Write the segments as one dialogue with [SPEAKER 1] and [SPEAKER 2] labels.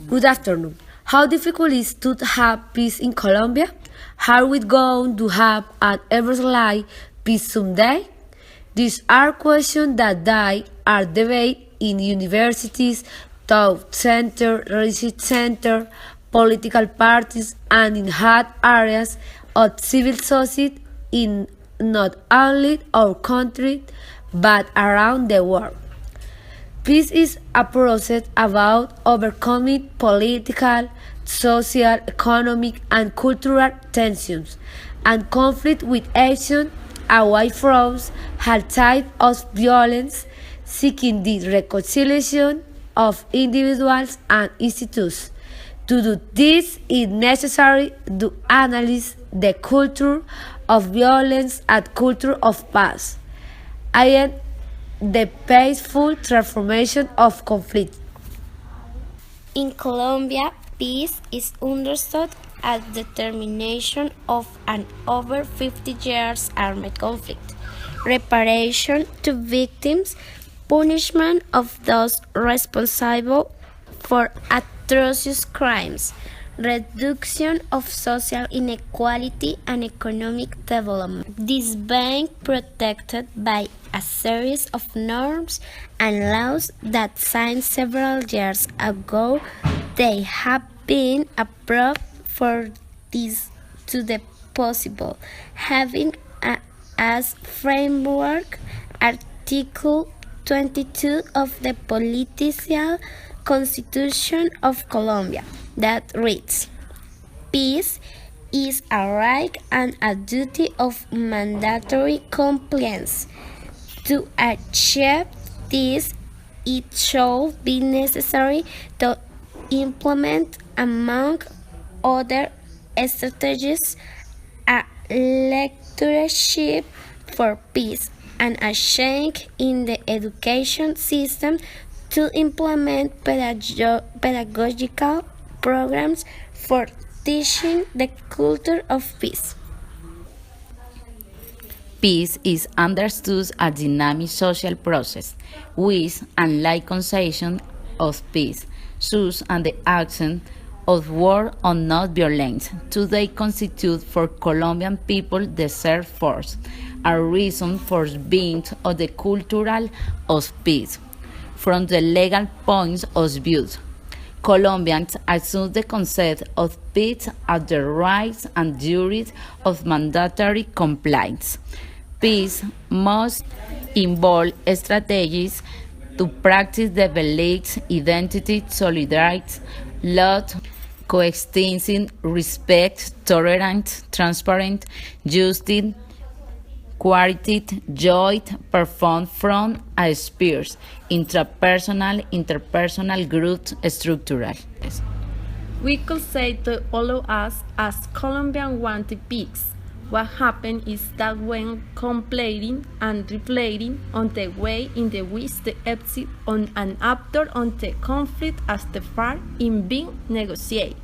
[SPEAKER 1] Good afternoon. How difficult is to have peace in Colombia? Are we going to have an everlasting peace someday? These are questions that are debated in universities, thought centers, research centers, political parties, and in hard areas of civil society in not only our country but around the world. Peace is a process about overcoming political, social, economic, and cultural tensions and conflict with action away from all types of violence, seeking the reconciliation of individuals and institutions. To do this, it is necessary to analyze the culture of violence and culture of peace. I am the peaceful transformation of conflict.
[SPEAKER 2] In Colombia, peace is understood as the termination of an over 50 years armed conflict, reparation to victims, punishment of those responsible for atrocious crimes, reduction of social inequality and economic development. This being protected by a series of norms and laws that signed several years ago. They have been approved for this to the possible, having as framework Article 22 of the Political Constitution of Colombia that reads, peace is a right and a duty of mandatory compliance. To achieve this, it should be necessary to implement, among other strategies, a lectureship for peace and a change in the education system to implement pedagogical programs for teaching the culture of peace.
[SPEAKER 3] Peace is understood as a dynamic social process, with and like conception of peace, such and the action of war on non-violence. Today constitute for Colombian people the third force, a reason for being of the cultural of peace. From the legal point of view, Colombians assume the concept of peace as the rights and duties of mandatory compliance. Peace must involve strategies to practice the beliefs, identity, solidarity, love, coexisting, respect, tolerance, transparent, justice, quality, joy, performed from a spheres, intrapersonal, interpersonal, group, structural.
[SPEAKER 4] We could say to all of us as Colombians wanted peace. What happened is that when complaining and reflecting on the way in which the exit on and after on the conflict as the far in being negotiated,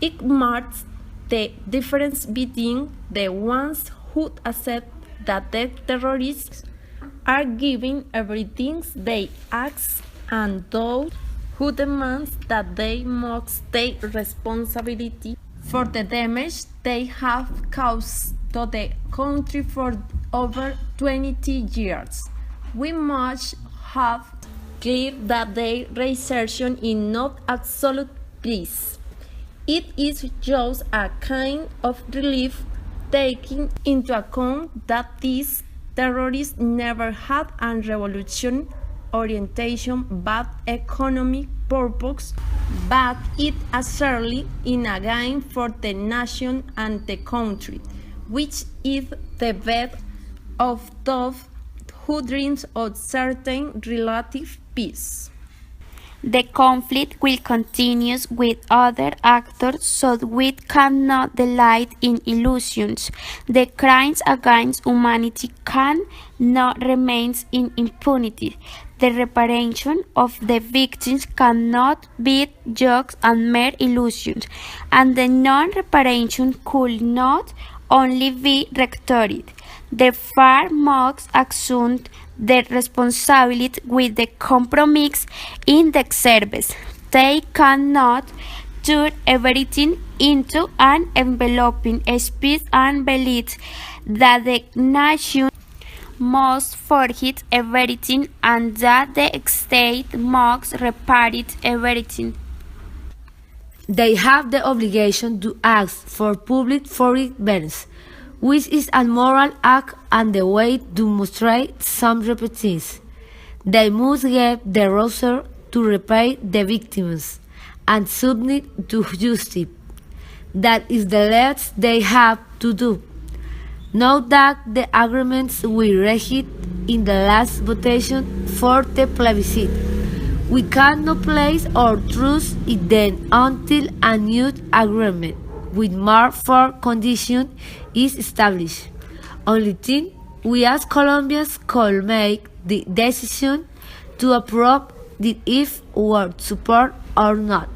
[SPEAKER 4] it marks the difference between the ones who accept that the terrorists are giving everything they ask and those who demand that they must take responsibility for the damage they have caused to the country for over 20 years. We must have clear that their reassertion is not absolute peace. It is just a kind of relief, taking into account that these terrorists never had a revolution orientation but economic purpose, but it assuredly in a gain for the nation and the country, which is the bed of those who dreams of certain relative peace.
[SPEAKER 2] The conflict will continue with other actors, so we cannot delight in illusions. The crimes against humanity cannot remain in impunity. The reparation of the victims cannot be jokes and mere illusions, and the non-reparation could not only be rhetoric. The FARC must assume the responsibility with the compromise in the service. state cannot turn everything into an enveloping speech and believes that the nation must forget everything and that the state must reparate everything.
[SPEAKER 1] They have the obligation to ask for public forgiveness, which is a moral act and the way to demonstrate some repentance. They must give the resources to repay the victims and submit to justice. That is the least they have to do. Note that the agreements we reached in the last votation for the plebiscite. We cannot place our trust in them until a new agreement with more fair conditions is established. Only then we as Colombians could make the decision to approve it if we support or not.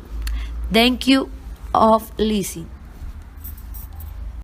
[SPEAKER 1] Thank you of listening.